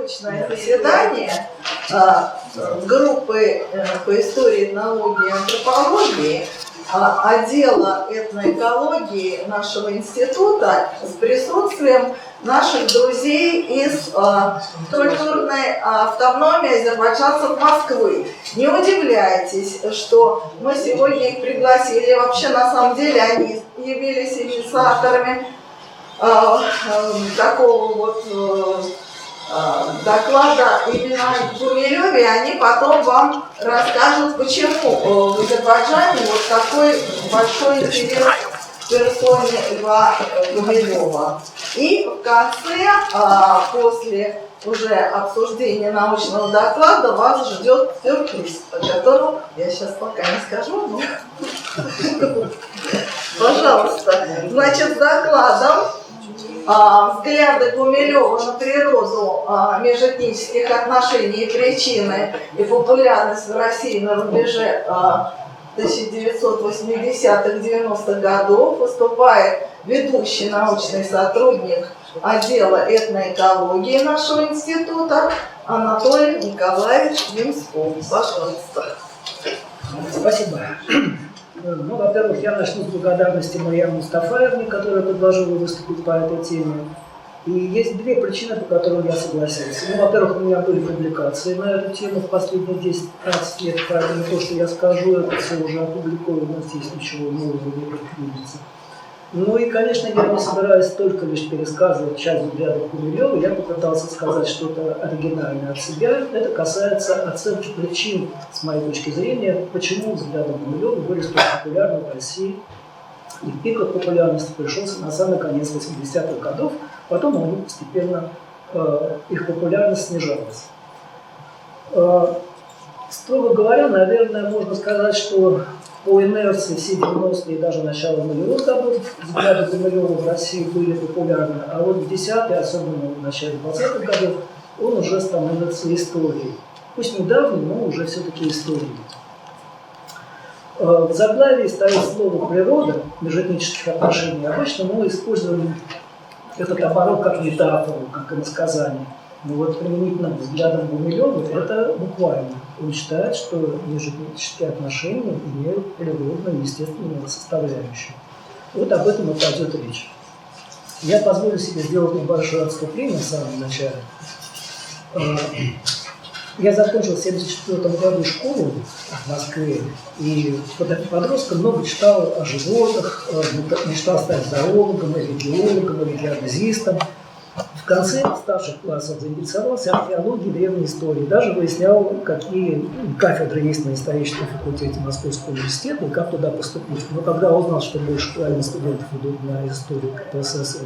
необычное заседание группы по истории, этнологии и антропологии отдела этноэкологии нашего института с присутствием наших друзей из культурной автономии азербайджанцев Москвы. Не удивляйтесь, что мы сегодня их пригласили. Вообще, на самом деле, они явились инициаторами такого вот доклада именно в Гумилеве, и они потом вам расскажут, почему в Азербайджане вот такой большой интерес к персоне Льва Гумилева. И в конце, после уже обсуждения научного доклада, вас ждет сюрприз, о котором я сейчас пока не скажу, но пожалуйста. Значит, с докладом «Взгляды Гумилева на природу межэтнических отношений и причины и популярность в России на рубеже 1980-90-х годов» выступает ведущий научный сотрудник отдела этноэкологии нашего института Анатолий Николаевич Вимсков. Пожалуйста. Спасибо. Ну, во-первых, я начну с благодарности Марьяне Мустафаевне, которая предложила выступить по этой теме. И есть две причины, по которым я согласился. Ну, во-первых, у меня были публикации на эту тему в последние 10-15 лет, поэтому то, что я скажу, это все уже опубликовано, здесь ничего нового не предпримется. Ну и, конечно, я не собираюсь только лишь пересказывать часть взглядов Гумилева, я попытался сказать что-то оригинальное от себя. Это касается оценки причин, с моей точки зрения, почему взгляды Гумилева были столь популярны в России. И пик их популярности пришелся на самый конец 80-х годов, потом они постепенно, их популярность снижалась. Строго говоря, наверное, можно сказать, что по инерции все 90-е и даже начало нулевых годов взгляды Гумилева в России были популярны, а вот в 10-е, особенно в начале 20-х годов, он уже становится историей. Пусть недавно, но уже все-таки историей. В заглавии стоит слово «природа» межэтнических отношений. Обычно мы используем этот оборот как метафору, как иносказание. Но вот применительно к взглядам Гумилева это буквально. Он считает, что межэтнические отношения имеют природную, естественную составляющую. Вот об этом и пойдет речь. Я позволю себе сделать небольшое отступление в самом начале. Я закончил в 1974 году школу в Москве, и подростком много читал о животных, мечтал стать зоологом, или биологом, или геодезистом. В конце старших классов заинтересовался археологией и древней историей. Даже выяснял, какие кафедры есть на историческом факультете Московского университета и как туда поступить. Но когда узнал, что больше половины студентов идут на историю КПСС и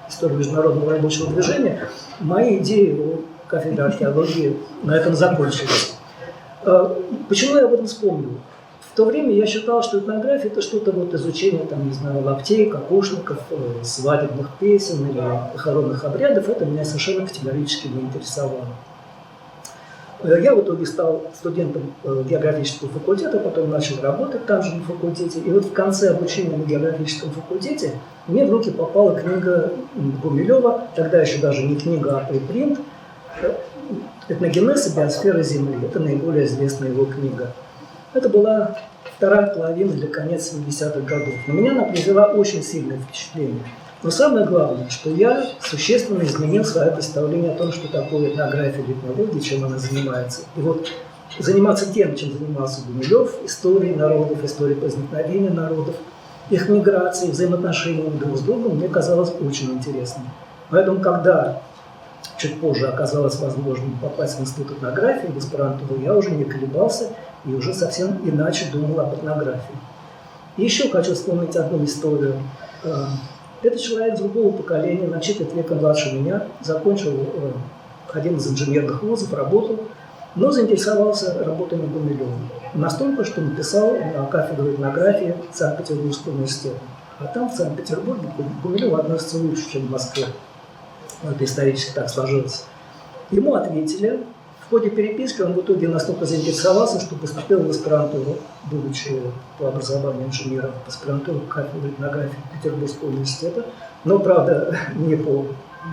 историю международного рабочего движения, мои идеи о кафедре археологии на этом закончились. Почему я об этом вспомнил? В то время я считал, что этнография – это что-то вот изучение, там, не знаю, лаптей, кокошников, свадебных песен или похоронных обрядов. Это меня совершенно категорически не интересовало. Я в итоге стал студентом географического факультета, потом начал работать там же на факультете. И вот в конце обучения на географическом факультете мне в руки попала книга Гумилева, тогда еще даже не книга, а препринт, «Этногенез и биосфера Земли». Это наиболее известная его книга. Это была вторая половина для конца 70-х годов. На меня она произвела очень сильное впечатление. Но самое главное, что я существенно изменил свое представление о том, что такое этнография или этнология, чем она занимается. И вот заниматься тем, чем занимался Гумилев, историей народов, историей возникновения народов, их миграцией, взаимоотношениями друг с другом, мне казалось очень интересным. Поэтому, когда чуть позже оказалось возможным попасть в институт этнографии, в аспирантуру, я уже не колебался и уже совсем иначе думал об этнографии. И еще хочу вспомнить одну историю. Это человек другого поколения, на четверть века младше меня, закончил один из инженерных вузов, работал, но заинтересовался работами Гумилева. Настолько, что написал на кафедру этнографии Санкт-Петербургского университета. А там, в Санкт-Петербурге, к Гумилеву относится лучше, чем в Москве. Это исторически так сложилось. Ему ответили. В ходе переписки он в итоге настолько заинтересовался, что поступил в аспирантуру, будучи по образованию инженером, в аспирантуру кафедры этнографии Петербургского университета, но, правда, не по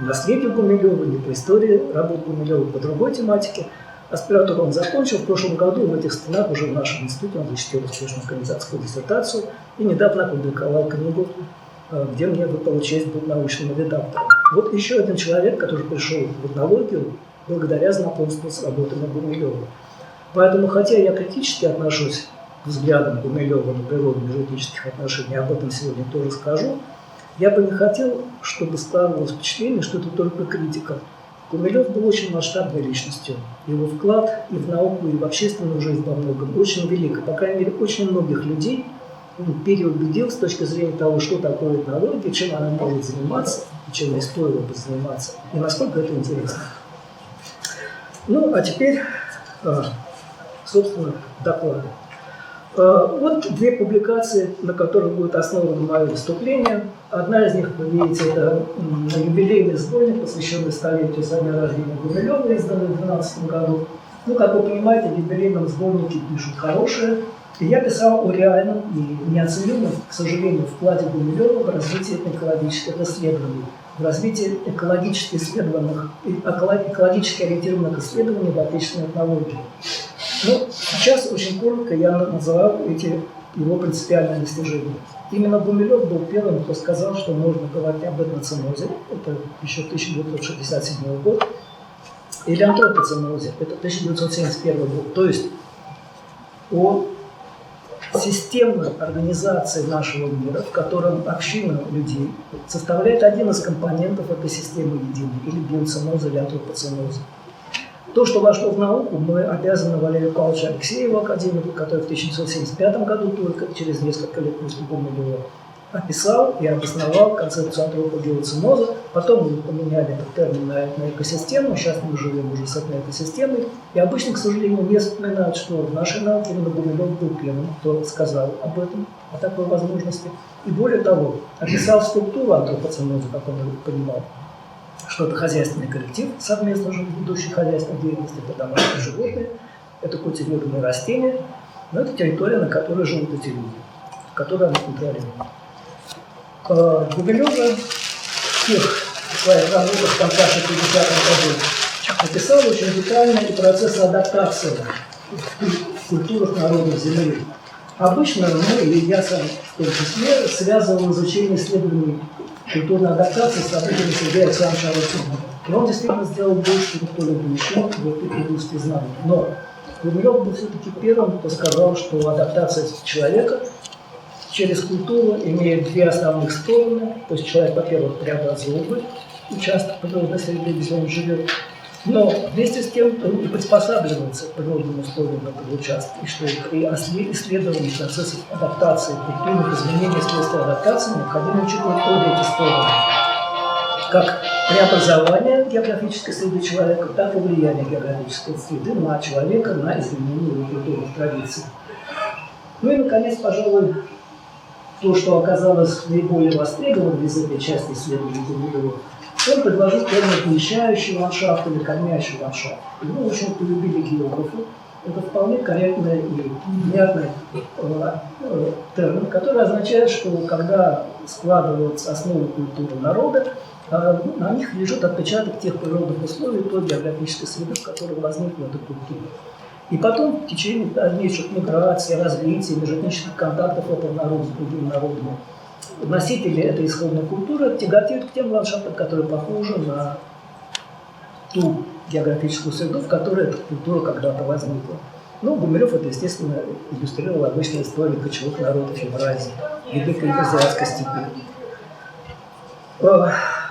наследию Гумилева, ни по истории работ Гумилева, по другой тематике. Аспирантуру он закончил в прошлом году, в этих стенах уже в нашем институте он защитил успешную кандидатскую диссертацию и недавно опубликовал книгу, где мне выпала честь быть научным редактором. Вот еще один человек, который пришел в этнологию благодаря знакомству с работами Гумилева. Поэтому, хотя я критически отношусь к взглядам Гумилева на природу межэтнических отношений, об этом сегодня тоже скажу, я бы не хотел, чтобы складывалось впечатление, что это только критика. Гумилев был очень масштабной личностью. Его вклад и в науку, и в общественную жизнь во многом очень велик. И, по крайней мере, очень многих людей он переубедил с точки зрения того, что такое этнология, чем она может заниматься, и чем ей стоило бы заниматься, и насколько это интересно. Ну, а теперь, собственно, доклады. Вот две публикации, на которых будет основано мое выступление. Одна из них, вы видите, это юбилейный сборник, посвященный столетию со дня рождения Гумилева, изданный в 2012 году. Ну, как вы понимаете, в юбилейном сборнике пишут хорошее. И я писал о реальном и неоценимом, к сожалению, вкладе Гумилева в развитие экологических исследований, в развитие экологически ориентированных исследований в отечественной этнологии. Ну, сейчас очень коротко я называл эти его принципиальные достижения. Именно Гумилев был первым, кто сказал, что можно говорить об этноценозе, это еще 1967 год, или антропоценозе, это 1971 год, то есть о системной организации нашего мира, в котором община людей составляет один из компонентов этой системы единой, или биоценоза, или антропоценоза. То, что вошло в науку, мы обязаны Валерию Павловичу Алексееву, академику, который в 1975 году, только через несколько лет после Гумилева, описал и обосновал концепцию антропогеоценоза. Потом мы поменяли этот термин на экосистему, сейчас мы живем уже с этой экосистемой. И обычно, к сожалению, не вспоминают, что в нашей науке именно Гумилев был первым, кто сказал об этом, о такой возможности. И более того, описал структуру антропоценоза, как он его понимал, что это хозяйственный коллектив, совместно ведущий хозяйственной деятельности, это домашние животные, это культивированные растения, но это территория, на которой живут эти люди, которые они контролируют. Гумилев в тех своих работах в конце 60-х годов описал очень детально и процессы адаптации в культурах народов Земли. Обычно мы, и я сам в том числе, связывал изучение исследований культурной адаптации с работами Сергея Александровича Арутюнова. И он действительно сделал больше, чем кто-либо еще в этой области знаний. Но Гумилев был все-таки первым, кто сказал, что адаптация человека через культуру имеет две основных стороны. То есть человек, во-первых, преобразовывает участок природной среды, где он живет, но вместе с тем он и приспосабливается к природным условиям этого участка. И что при исследовании процессов адаптации, культурных изменений вследствие адаптации необходимо учитывать обе эти стороны. Как преобразование географической среды человека, так и влияние географической среды на человека, на изменение его культурных традиций. Ну и, наконец, пожалуй, то, что оказалось наиболее востребованным из этой части исследований Гумилева, он предложил термин «вмещающий ландшафт» или «кормящий ландшафт». Его очень полюбили географы. Это вполне корректный и внятный термин, который означает, что когда складываются основы культуры народа, на них лежит отпечаток тех природных условий, той географической среды, в которой возникла эта культура. И потом в течение дальнейших миграций, развития, межэтнических контактов этого народа с другими народами, носители этой исходной культуры тяготеют к тем ландшафтам, которые похожи на ту географическую среду, в которой эта культура когда-то возникла. Ну, Гумилев это, естественно, иллюстрировал обычной историей кочевых народов Евразии, Великой Азиатской степи.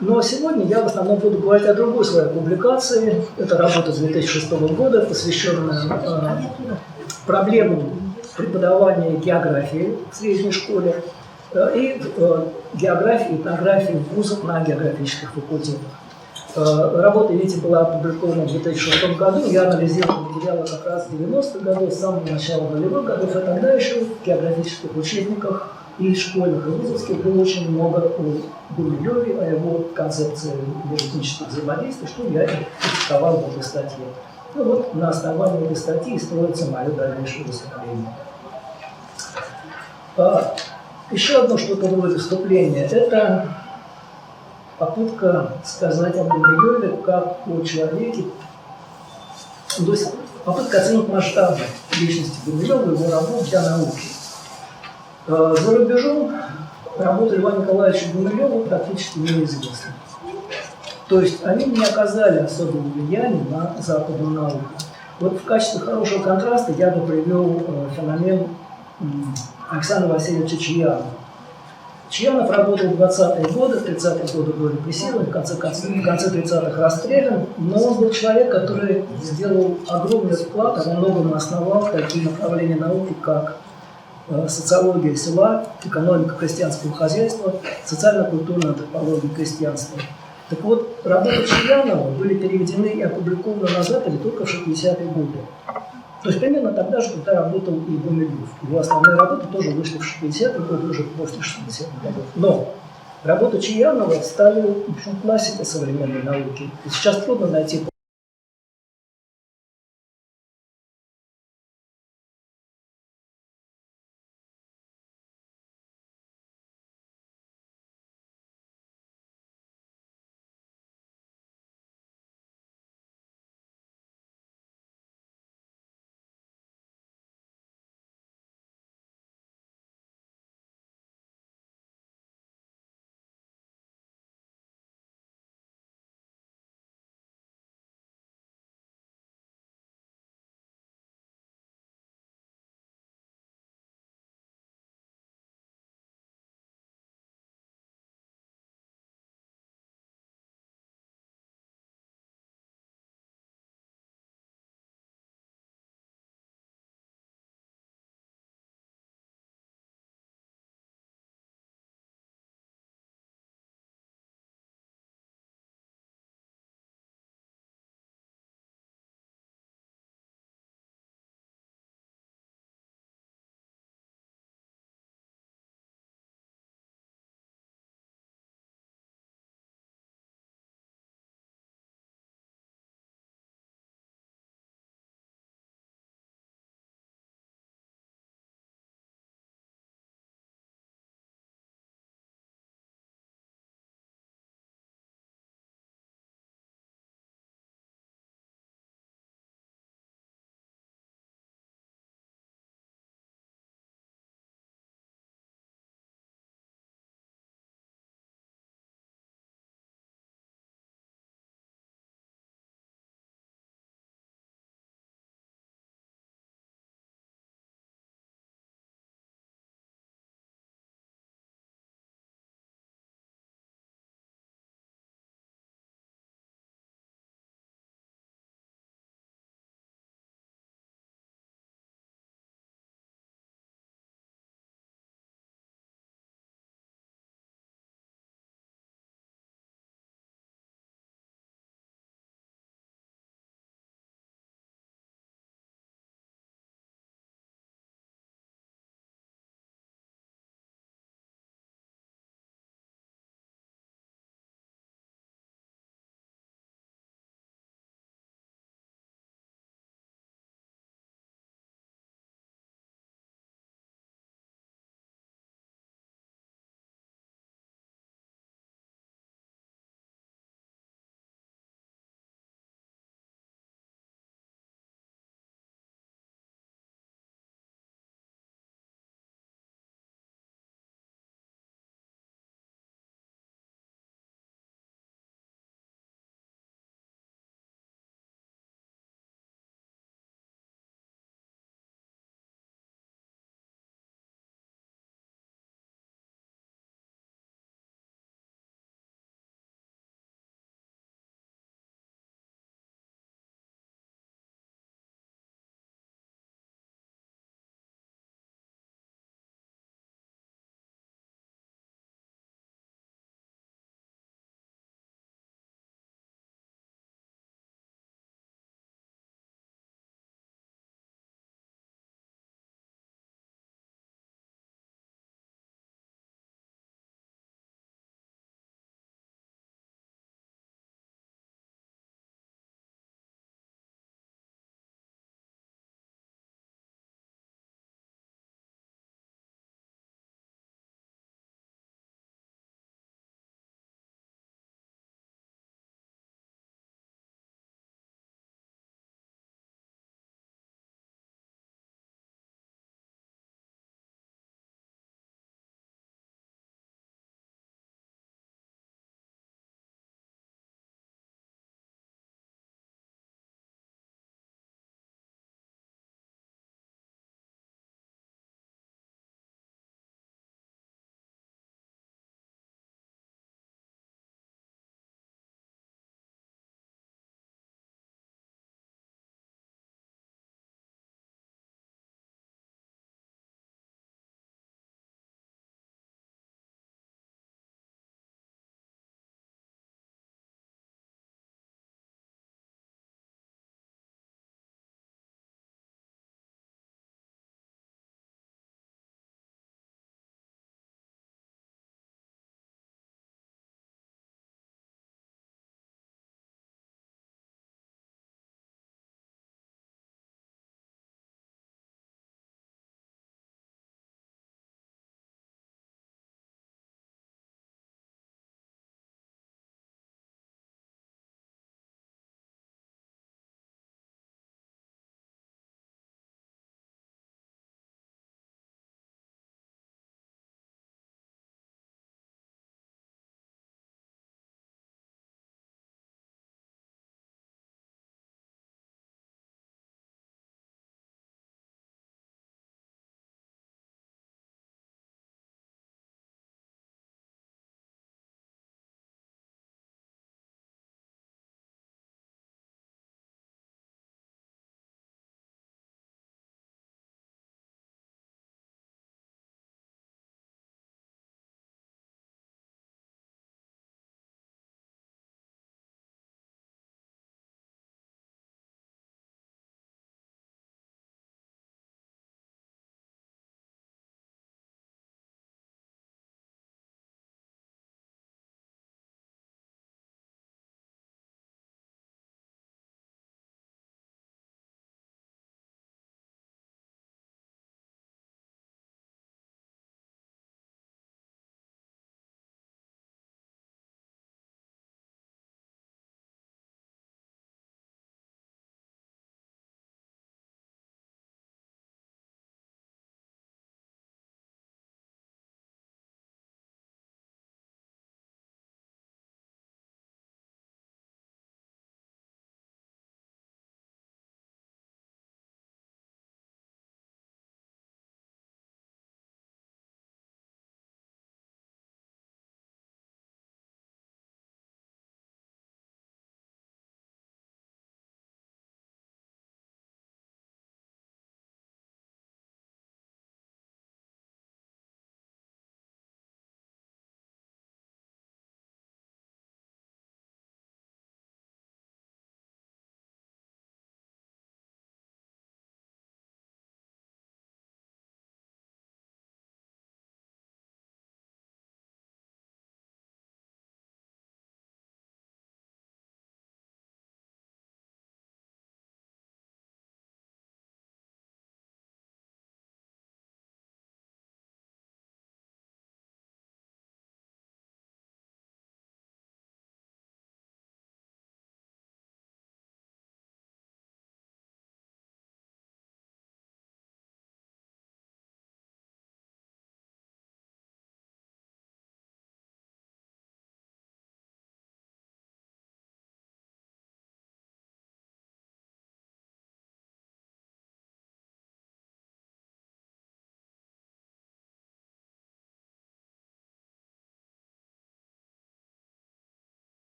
Но сегодня я в основном буду говорить о другой своей публикации. Это работа с 2006 года, посвященная проблемам преподавания географии в средней школе и географии, этнографии в вузах на географических факультетах. Работа, видите, была опубликована в 2006 году. Я анализировал материалы как раз 90-х годов, с самого начала нулевых годов, и тогда еще в географических учебниках и школьных, и вузовских было очень много о Гумилеве, о его концепции межэтнических взаимодействий, что я и критиковал в этой статье. Ну вот, на основании этой статьи строится мое дальнейшее выступление. Еще одно что-то вроде вступления. Это попытка сказать об Гумилеве как о человеке, то есть попытка оценить масштабы личности Гумилева и его работ для науки. За рубежом работа Льва Николаевича Гумилева практически неизвестна. То есть они не оказали особого влияния на западную науку. Вот в качестве хорошего контраста я бы привел феномен Александра Васильевича Чаянова. Чаянов работал в 20-е годы, в 30-е годы был репрессирован, в конце 30-х расстрелян, но он был человек, который сделал огромный вклад, а во многом основал такие направления науки, как социология села, экономика крестьянского хозяйства, социально-культурная антропология крестьянства. Так вот, работы Чаянова были переведены и опубликованы на Западе только в 60-е годы. То есть примерно тогда же, когда работал и Гумилев. Его основные работы тоже вышли в 60-е годы, уже после 60-х годов. Но работы Чаянова стали, в общем, классикой современной науки. И сейчас трудно найти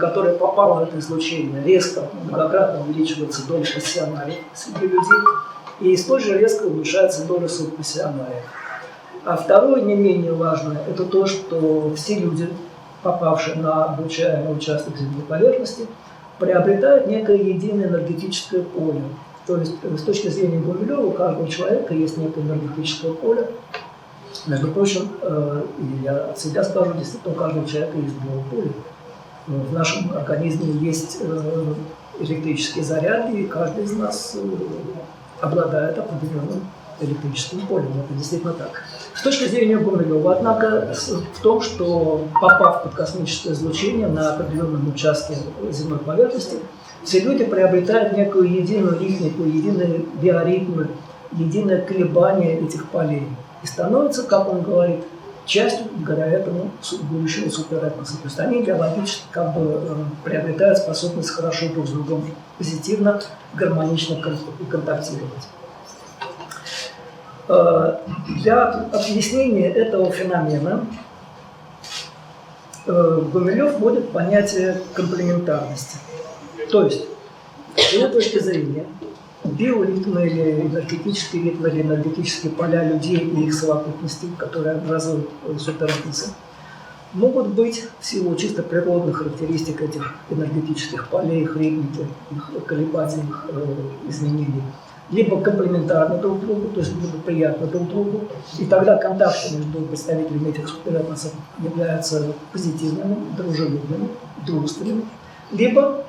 которое попало в это излучение, резко, многократно увеличивается доля пассионариев среди людей, и столь же резко уменьшается доля субпассионариев. А второе, не менее важное, это то, что все люди, попавшие на обучаемый участок земной поверхности, приобретают некое единое энергетическое поле. То есть, с точки зрения Гумилева, у каждого человека есть некое энергетическое поле. Между прочим, я от себя скажу, действительно, у каждого человека есть биополе. В нашем организме есть электрические заряды, и каждый из нас обладает определенным электрическим полем. Это действительно так. С точки зрения Гумилева, однако, в том, что попав под космическое излучение на определенном участке земной поверхности, все люди приобретают некую единую ритмику, единые биоритмы, единое колебание этих полей. И становятся, как он говорит, частью, благодаря этому, будущего суперэтноса. То есть они биологически как бы приобретают способность хорошо друг с другом позитивно, гармонично контактировать. Для объяснения этого феномена Гумилев вводит понятие комплементарности. То есть, с его точки зрения, биоритмы или энергетические ритмы, или энергетические поля людей и их совокупности, которые образуют суперэтносы, могут быть в силу чисто природных характеристик этих энергетических полей, их ритмики, их колебательных изменений, либо комплементарны друг другу, то есть благоприятны друг другу, и тогда контакты между представителями этих суперэтносов являются позитивными, дружелюбными, дружественными, либо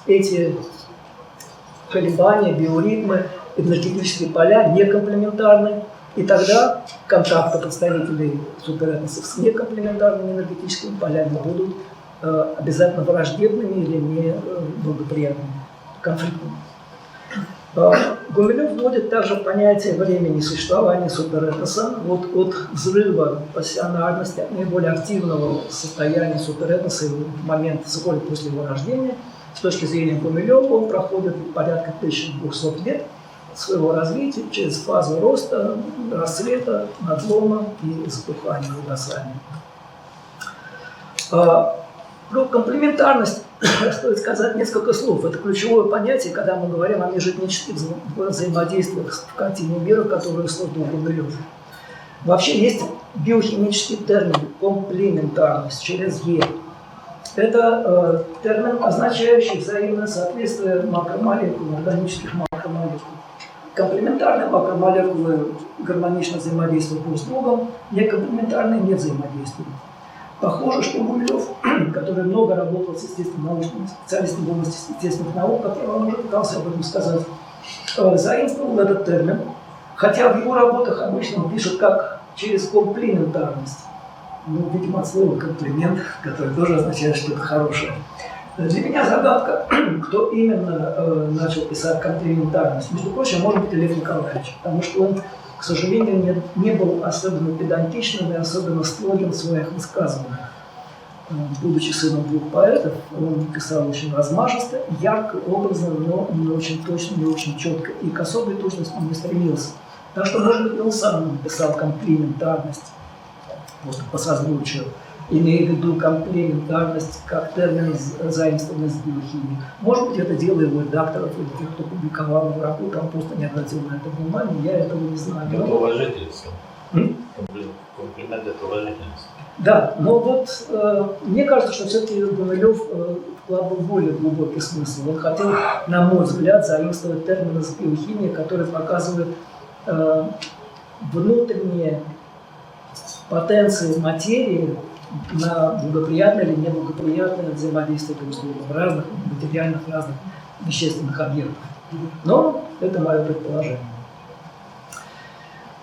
эти колебания, биоритмы, энергетические поля некомплементарны, и тогда контакты представителей суперэтносов с некомплементарными энергетическими полями будут обязательно враждебными или неблагоприятными, конфликтными. Гумилев вводит также понятие времени существования суперэтноса от взрыва пассионарности, от наиболее активного состояния суперэтноса в момент вскоре после его рождения. С точки зрения Гумилева он проходит порядка 1200 лет своего развития через фазу роста, расцвета, надлома и затухания, угасания. Про комплементарность стоит сказать несколько слов. Это ключевое понятие, когда мы говорим о межэтнических взаимодействиях в картине мира, которую создал Гумилев. Вообще есть биохимический термин комплементарность через «е». Это термин, означающий взаимное соответствие макромолекул, органических макромолекул. Комплементарные макромолекулы гармонично взаимодействуют друг с другом, некомплементарные не взаимодействуют. Похоже, что Гумилев, который много работал с естественно-научными специалистами в области естественных наук, который он уже пытался об этом сказать, заимствовал этот термин, хотя в его работах обычно он пишет как через комплементарность. Ну, видимо, от слова комплимент, который тоже означает что-то хорошее. Для меня загадка, кто именно начал писать комплементарность. Между прочим, может быть, Лев Николаевич, потому что он, к сожалению, не был особенно педантичным и особенно строгим в своих высказываниях. Будучи сыном двух поэтов, он писал очень размашисто, ярко, образно, но не очень точно, не очень четко. И к особой точности он не стремился. Так что, может быть, он сам написал комплементарность, просто по созвучию, имея в виду комплементарность как термин, заимствованный из биохимии. Может быть, это дело его редакторов или тех, кто публиковал его работу, он просто не обратил на это внимания, я этого не знаю. Это уважительство. Комплимент – это уважительность. Да, но вот мне кажется, что все-таки Гумилев вкладывал более глубокий смысл. Он хотел, на мой взгляд, заимствовать термин из биохимии, который показывает внутренние потенции материи на благоприятное или неблагоприятное взаимодействие друг с другом в разных материальных, разных вещественных объектах. Но это мое предположение.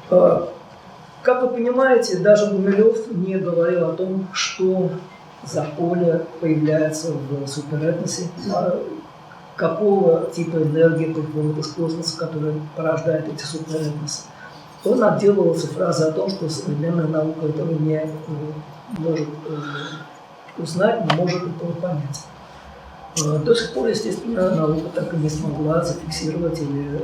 Как вы понимаете, даже Гумилев не говорил о том, что за поле появляется в суперэтносе, какого типа энергии приходит из космоса, которая порождает эти суперэтносы. Он отделывался фразой о том, что современная наука этого не может узнать, не может этого понять. До сих пор, естественно, наука так и не смогла зафиксировать или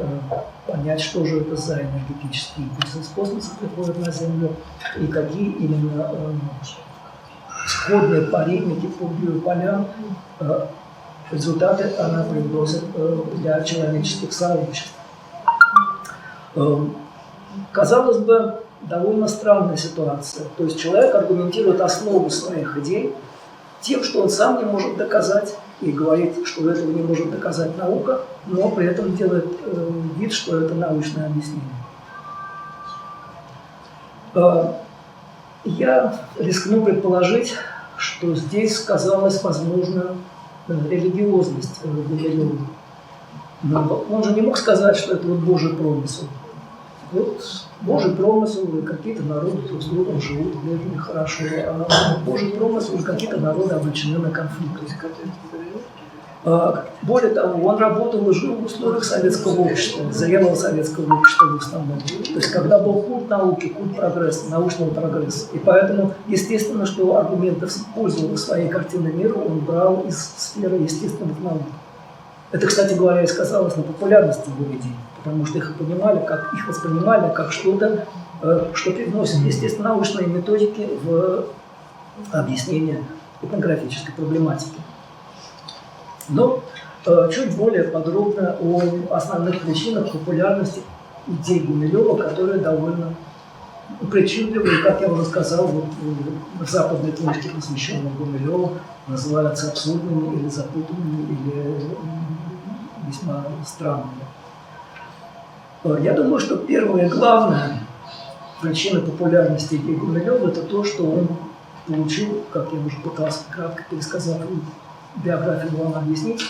понять, что же это за энергетические импульсы из космоса приходят на Землю и какие именно, с сходные парильники по биополям, результаты она приносит для человеческих сообществ. Казалось бы, довольно странная ситуация. То есть человек аргументирует основу своих идей тем, что он сам не может доказать, и говорит, что этого не может доказать наука, но при этом делает вид, что это научное объяснение. Я рискну предположить, что здесь сказалась, возможно, религиозность Гумилева. Но он же не мог сказать, что это вот Божий промысел. Вот Божий промысел, и какие-то народы друг с другом живут, и это нехорошо. А Божий промысел, и какие-то народы обречены на конфликты. Более того, он работал и жил в условиях советского общества, зрелого советского общества в основном. То есть, когда был культ науки, культ прогресса, научного прогресса. И поэтому, естественно, что аргументы в пользу своей картины мира он брал из сферы естественных наук. Это, кстати говоря, и сказалось на популярности его идей, потому что их воспринимали как что-то, что привносит естественно-научные методики в объяснение этнографической проблематики. Но чуть более подробно о основных причинах популярности идей Гумилева, которые довольно причудливые, как я уже сказал, вот, в западной книжке, посвященной Гумилеву, называются абсурдными или запутанными, или весьма странными. Я думаю, что первая и главная причина популярности идей Гумилева – это то, что он получил, как я уже пытался кратко пересказав биографию вам объяснить,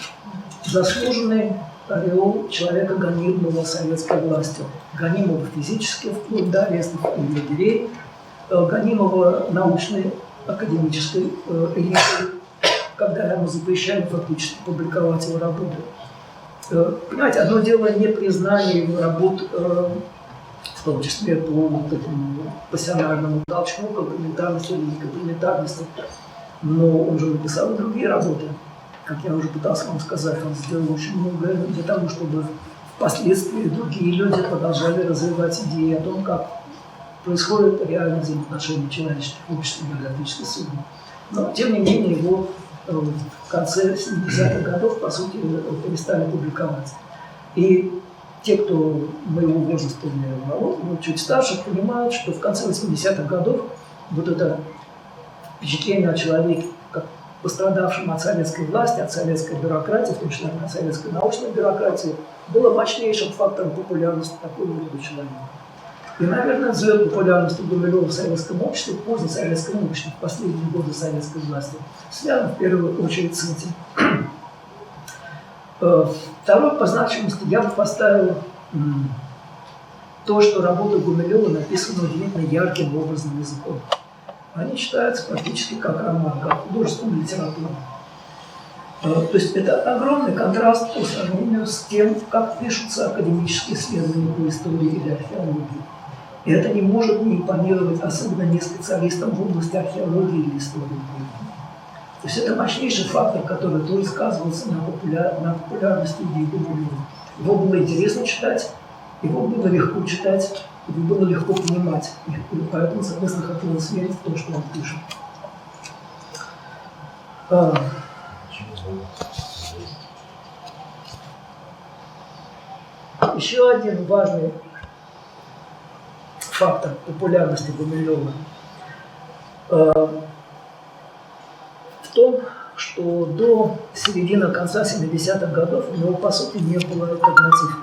заслуженный ореол человека, гонимого советской властью, гонимого физически, вплоть до арестов и лагерей, гонимого научной, академической элитой, когда ему запрещали фактически публиковать его работы. Понимаете, одно дело не признание его работ, в том числе по вот этому пассионарному толчку, комплементарности или некомплементарности, но он же написал и другие работы. Как я уже пытался вам сказать, он сделал очень многое для того, чтобы впоследствии другие люди продолжали развивать идеи о том, как происходит реальное взаимоотношение человеческих обществ и биографической судьбы. Но, тем не менее, его в конце 70-х годов, по сути, перестали публиковать. И те, кто моего возраста или чуть старше, понимают, что в конце 80-х годов вот это впечатление о человеке, как пострадавшем от советской власти, от советской бюрократии, в том числе от советской научной бюрократии, было мощнейшим фактором популярности такого рода человека. И, наверное, взлет популярности Гумилева в советском обществе, в позднесоветском обществе, в последние годы советской власти, связан в первую очередь с этим. Второй по значимости я бы поставил то, что работы Гумилева написаны удивительно ярким образным языком. Они читаются практически как роман, как художественная литература. То есть это огромный контраст по сравнению с тем, как пишутся академические исследования по истории или археологии. И это не может не импонировать, особенно не специалистам в области археологии или истории. То есть это мощнейший фактор, который тоже сказывался на популярности идей Гумилева. Его было интересно читать, его было легко читать, его было легко понимать. И поэтому, соответственно, хотелось верить в то, что он пишет. Еще один важный фактор популярности Гумилева в том, что до середины, конца 70-х годов у него, по сути, не было альтернатив.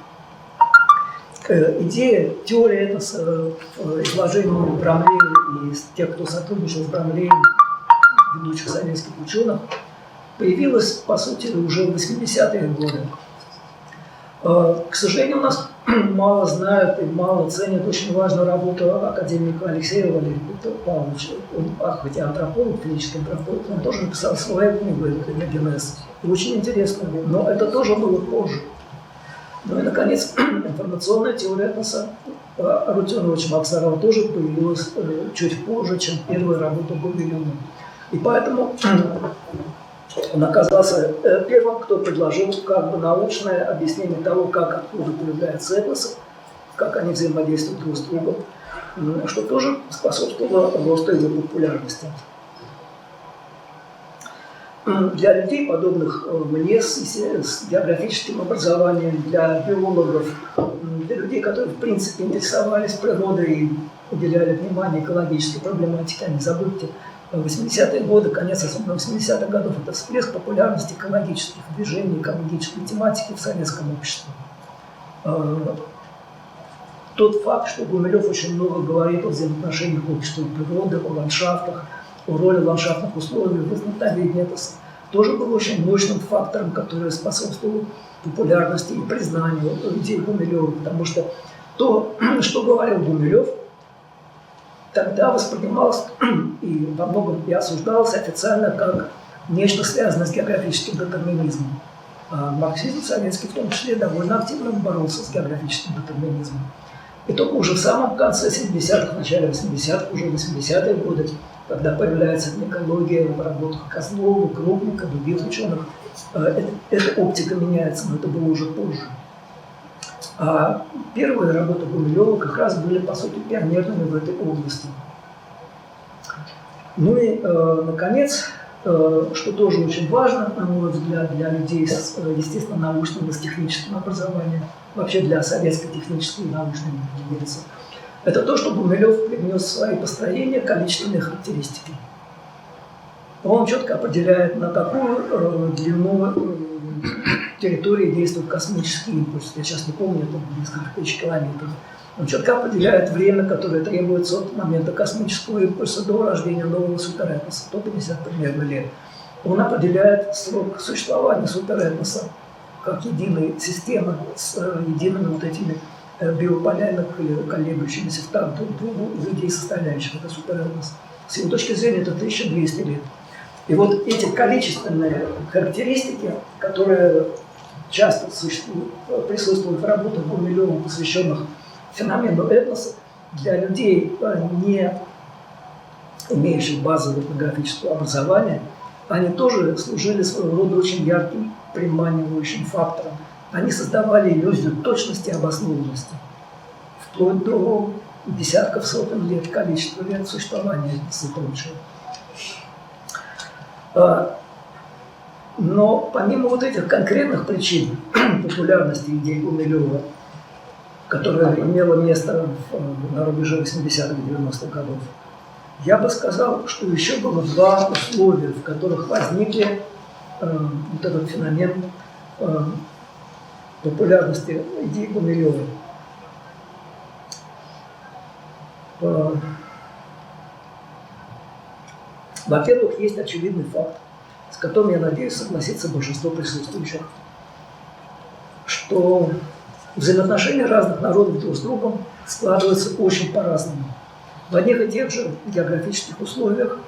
Идея, теория этноса в изложении Брамлея и тех, кто сотрудничал с Брамлеем, ведущих советских ученых, появилась, по сути, уже в 80-е годы. К сожалению, у нас мало знают и мало ценят очень важную работу академика Алексея Валерия Павловича. Он, хотя антрополог, физический антрополог, он тоже написал свою книгу «Этногенез». Очень интересно, но это тоже было позже. Ну и, наконец, информационная теория этноса Арутюновича Максарова тоже появилась чуть позже, чем первая работа Гумилева. И поэтому он оказался первым, кто предложил как бы научное объяснение того, как откуда появляются этносы, как они взаимодействуют друг с другом, что тоже способствовало росту его популярности. для людей, подобных мне, с географическим образованием, для биологов, для людей, которые в принципе интересовались природой и уделяли внимание экологической проблематике, а не забудьте, 80-е годы, конец особенно 80-х годов, это всплеск популярности экологических движений, экологической тематики в советском обществе. Тот факт, что Гумилев очень много говорит о взаимоотношениях общества и природы, о ландшафтах, о роли ландшафтных условий в восстановлении этоса, тоже был очень мощным фактором, который способствовал популярности и признанию идей Гумилева, потому что то, что говорил Гумилев, тогда воспринималось и во многом и осуждалось официально как нечто связанное с географическим детерминизмом. А марксизм советский в том числе довольно активно боролся с географическим детерминизмом. И только уже в самом конце 70-х, в начале 80-х, уже 80-е годы, когда появляется экология в работах Козлова, Крупника, других ученых, эта оптика меняется, но это было уже позже. А первые работы Гумилева как раз были, по сути, пионерными в этой области. Ну и, наконец, что тоже очень важно, на мой взгляд, для людей с естественно-научным и с техническим образованием, вообще для советской технической и научной единицы, это то, что Гумилев привнес в свои построения количественные характеристики. Он четко определяет, на какую длину территории действует космический импульс. Я сейчас не помню, это несколько тысяч километров. Он четко определяет время, которое требуется от момента космического импульса до рождения нового суперэтноса, 150 примерно лет. Он определяет срок существования суперэтноса как единой системы с едиными вот этими биополями, колеблющимися в такт друг другу из идей составляющих это суперэтнос. С его точки зрения это 1200 лет. И вот эти количественные характеристики, которые часто присутствуют в работах Гумилева, посвященных феномену этноса, для людей, не имеющих базового этнографического образования, они тоже служили своего рода очень ярким приманивающим фактором. Они создавали иллюзию точности и обоснованности, вплоть до десятков, сотен лет, количества лет существования этноса и прочего. Но помимо вот этих конкретных причин популярности идей Гумилева, которая имела место на рубеже 80-х и 90-х годов, я бы сказал, что еще было два условия, в которых возникли вот этот феномен популярности идей Гумилева. Во-первых, есть очевидный факт, с которым, я надеюсь, согласится большинство присутствующих, что взаимоотношения разных народов друг с другом складываются очень по-разному. В одних и тех же географических условиях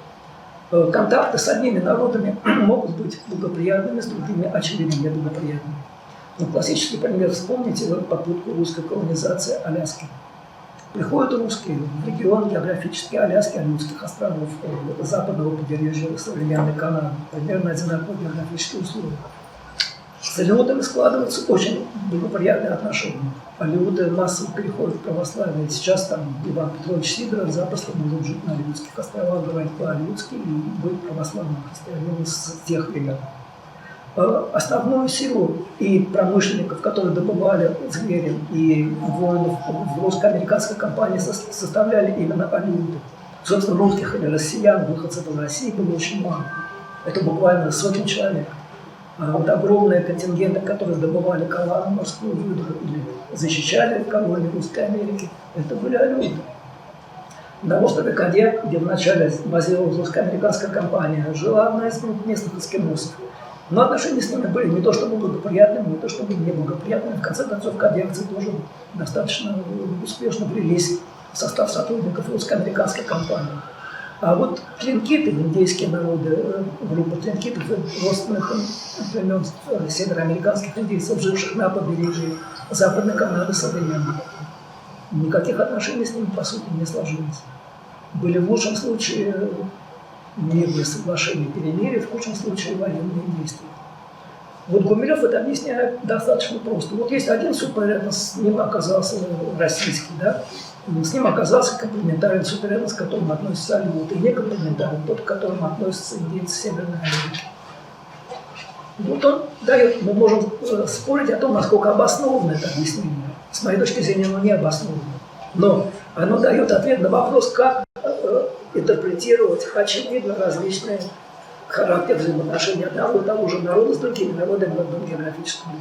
контакты с одними народами могут быть благоприятными, с другими очевидно неблагоприятными. Ну, классический пример вспомните попытку русской колонизации Аляски. Приходят русские в регион географически Аляски, Алиутских островов, западного побережья современной Канады, примерно одинаковые географические условия. С алиутами складываются очень благоприятные отношения. Алиуты массово переходят в православие. Сейчас там Иван Петрович Сидоров запросто может жить на Алиутских островах, говорить по-алиутски и быть православным христианином с тех времен. Основную силу и промышленников, которые добывали звери, и воинов в русско-американской компании составляли именно алиуты. Собственно, русских или россиян, выходцев из России было очень мало. Это буквально сотни человек. А вот огромные контингенты, которые добывали калану, морскую выдру или защищали колонии Русской Америки, это были алиуты. На острове Кадьяк, где вначале базировалась русско-американская компания, жила одна из местных эскимосов. Но отношения с ними были не то чтобы благоприятными, не то чтобы неблагоприятными. В конце концов, кадьякцы тоже достаточно успешно влились в состав сотрудников русско-американской компании. А вот тлинкиты, индейские народы, группа тлинкитов, родственных племен североамериканских индейцев, живших на побережье Западной Канады современной, никаких отношений с ними, по сути, не сложилось. Были в лучшем случае мирные соглашения, перемирия, в худшем случае военные действия. Вот Гумилев это объясняет достаточно просто. Вот есть один суперэтнос, с ним оказался российский, да? С ним оказался комплементарный суперэтнос, к которому относятся алиуты, и некомплементарный, тот, к которому относятся индейцы Северной Америки. Вот он дает, мы можем спорить о том, насколько обосновано это объяснение. С моей точки зрения, оно не обосновано. Но оно дает ответ на вопрос, как интерпретировать очевидно различные характеры взаимоотношений одного и того же народа с другими народами в одном географическом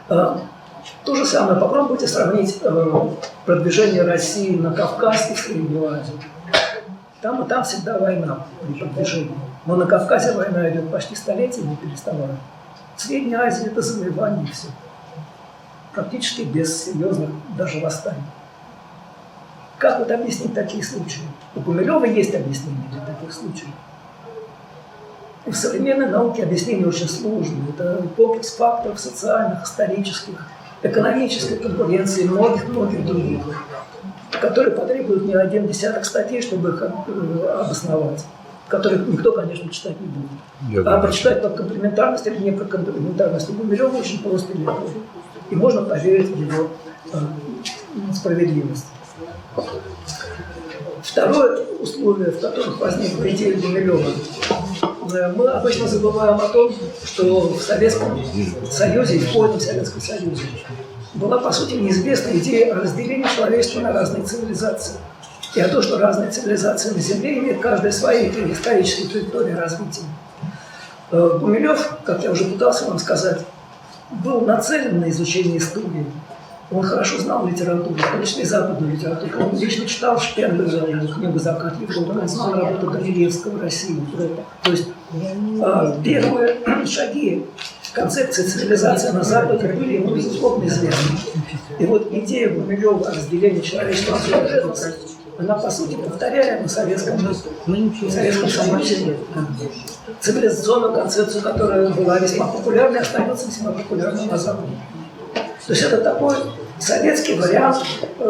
регионе. То же самое попробуйте сравнить продвижение России на Кавказ и в Среднюю Азию. Там и там всегда война при продвижении. Но на Кавказе война идет почти столетия, не переставая. В Средней Азии это завоевание и все. Практически без серьезных даже восстаний. Как вот объяснить такие случаи? У Гумилева есть объяснение для таких случаев. И в современной науке объяснение очень сложное. Это комплекс факторов социальных, исторических, экономической конкуренции и многих-многих других, которые потребуют не один десяток статей, чтобы их обосновать, которых никто, конечно, читать не будет. А прочитать под комплементарность или не под комплементарность у Гумилева очень просто и легко. И можно поверить в его справедливость. Второе условие, в которых возникла идея Гумилева. Мы обычно забываем о том, что в Советском Союзе и в позднем Советском Союзе была, по сути, неизвестная идея о разделении человечества на разные цивилизации. И о том, что разные цивилизации на Земле имеют каждая свои исторические траектории развития. Гумилев, как я уже пытался вам сказать, был нацелен на изучение истории. Он хорошо знал литературу, в том числе западную литературу. Он лично читал Шпенглера, его книгу «Закат Европы», он знал работу Данилевского, России, Европы. То есть первые шаги концепции цивилизации на Западе были ему, безусловно, известны. И вот идея Гумилева о разделении человечества на цивилизации, она, по сути, повторяет на Советском Союзе цивилизационную концепцию, которая была весьма популярна и остается весьма популярной на Западе. То есть это такой советский вариант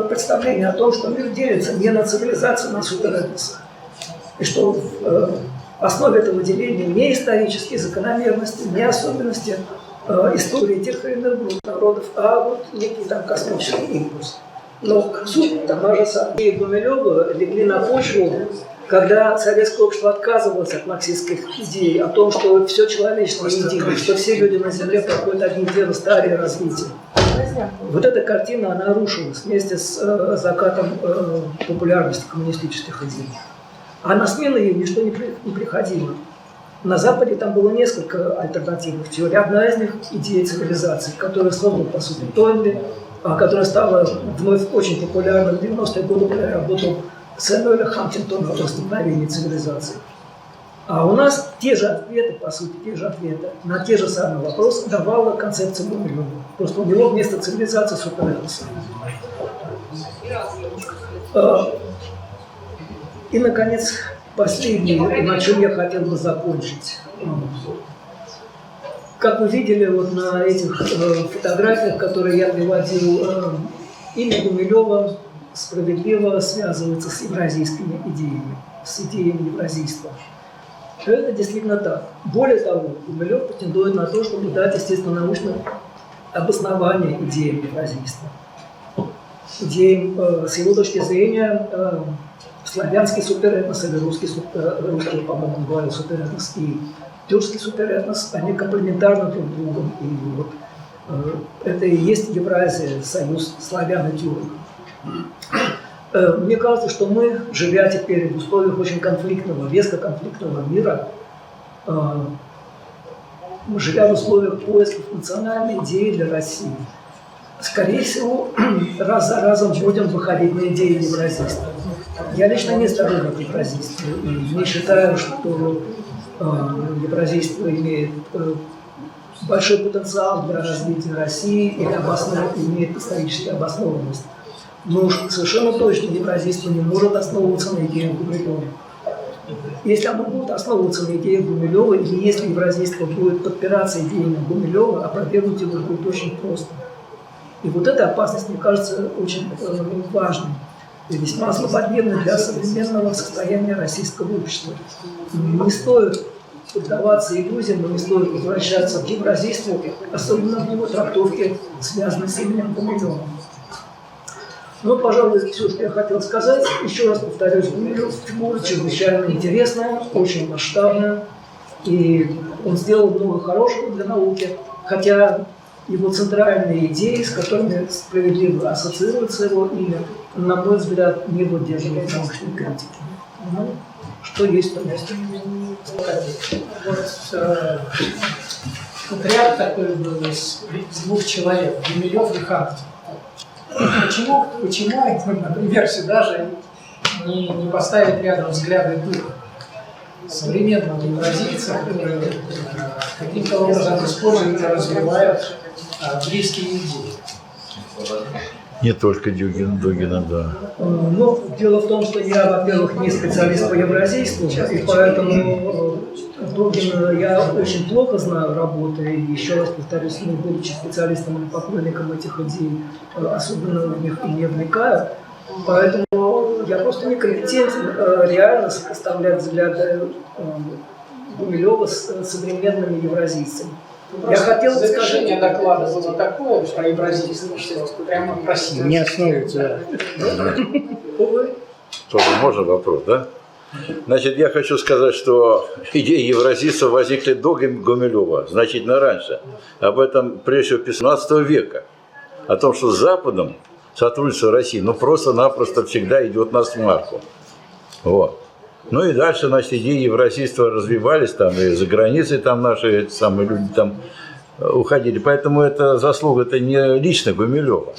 представления о том, что мир делится не на цивилизацию, а на суперэтносы. И что в основе этого деления не исторические закономерности, не особенности истории тех или иных групп народов, а вот некий там космический импульс. Но суть та же самая. И Гумилева легли на почву, когда советское общество отказывалось от марксистских идей о том, что все человечество едино, что все люди на Земле проходят одни и те же стадии развития. Вот эта картина, она рушилась вместе с закатом популярности коммунистических идей. А на смену ей ничто не приходило. На Западе там было несколько альтернативных теорий. Одна из них – идея цивилизации, которую создал, по сути, Тойнби, которая стала вновь очень популярной в 90-е годы, когда я работал Сэмюэля Хантингтона о восстановлении цивилизации. А у нас те же ответы, по сути, те же ответы на те же самые вопросы давала концепция Гумилева. Просто у него вместо цивилизации суперэтносы. И, наконец, последнее, на чем я хотел бы закончить. Как вы видели вот на этих фотографиях, которые я приводил, имя Гумилева справедливо связывается с евразийскими идеями, с идеями евразийства. Это действительно так. Более того, Гумилев претендует на то, чтобы дать, естественно, научное обоснование идеям евразийства. Идеям, с его точки зрения, славянский суперэтнос или русский, по-моему, говорил суперэтнос, и тюркский суперэтнос, они комплементарны друг другу. И вот это и есть Евразия, союз славян и тюрок. Мне кажется, что мы, живя теперь в условиях очень конфликтного, резко конфликтного мира, живя в условиях поисков национальной идеи для России, скорее всего, раз за разом будем выходить на идеи евразийства. Я лично не сторонник евразийства и не считаю, что евразийство имеет большой потенциал для развития России или имеет исторически обоснованность. Но совершенно точно евразийство не может основываться на идеях Гумилева. Если оно будет основываться на идеях Гумилева, и если евразийство будет подпираться идеями Гумилева, опровергнуть его будет очень просто. И вот эта опасность, мне кажется, очень важной и весьма злободневной для современного состояния российского общества. Не стоит поддаваться иллюзиям, но не стоит возвращаться к евразийству, особенно в его трактовке, связанной с именем Гумилева. Ну, пожалуй, все, что я хотел сказать. Еще раз повторюсь, Гумилев фигура чрезвычайно интересная, очень масштабная. И он сделал много хорошего для науки, хотя его центральные идеи, с которыми справедливо ассоциируется его имя, на мой взгляд, не выдерживают научной критики. Ну, что есть, то есть. Вот ряд такой был из двух человек, Гумилев и Хант. Почему, например, сюда же не поставить рядом взгляды духа современного евразийца, которые каким-то образом используют и развивают близкие идеи? Не только Дугина, да. Ну, дело в том, что я, во-первых, не специалист по евразийству, и поэтому Дугина я очень плохо знаю работы, и еще раз повторюсь, не будучи специалистом или поклонником этих идей, особенно в них и не вникаю. Поэтому я просто не компетентен реально сопоставлять взгляды Гумилева с современными евразийцами. Я хотел бы завершение доклада было такое про евразийство, что прямо просил. Не основывается. Увы. Тоже можно вопрос, да? Значит, я хочу сказать, что идеи евразийства возникли до Гумилева, значительно раньше. Об этом прежде всего 15 века. О том, что с Западом сотрудничество России, ну, просто-напросто всегда идет на смарку. Вот. Ну и дальше, значит, идеи евразийства развивались там, и за границей там наши самые люди там уходили. Поэтому это заслуга, это не лично Гумилева.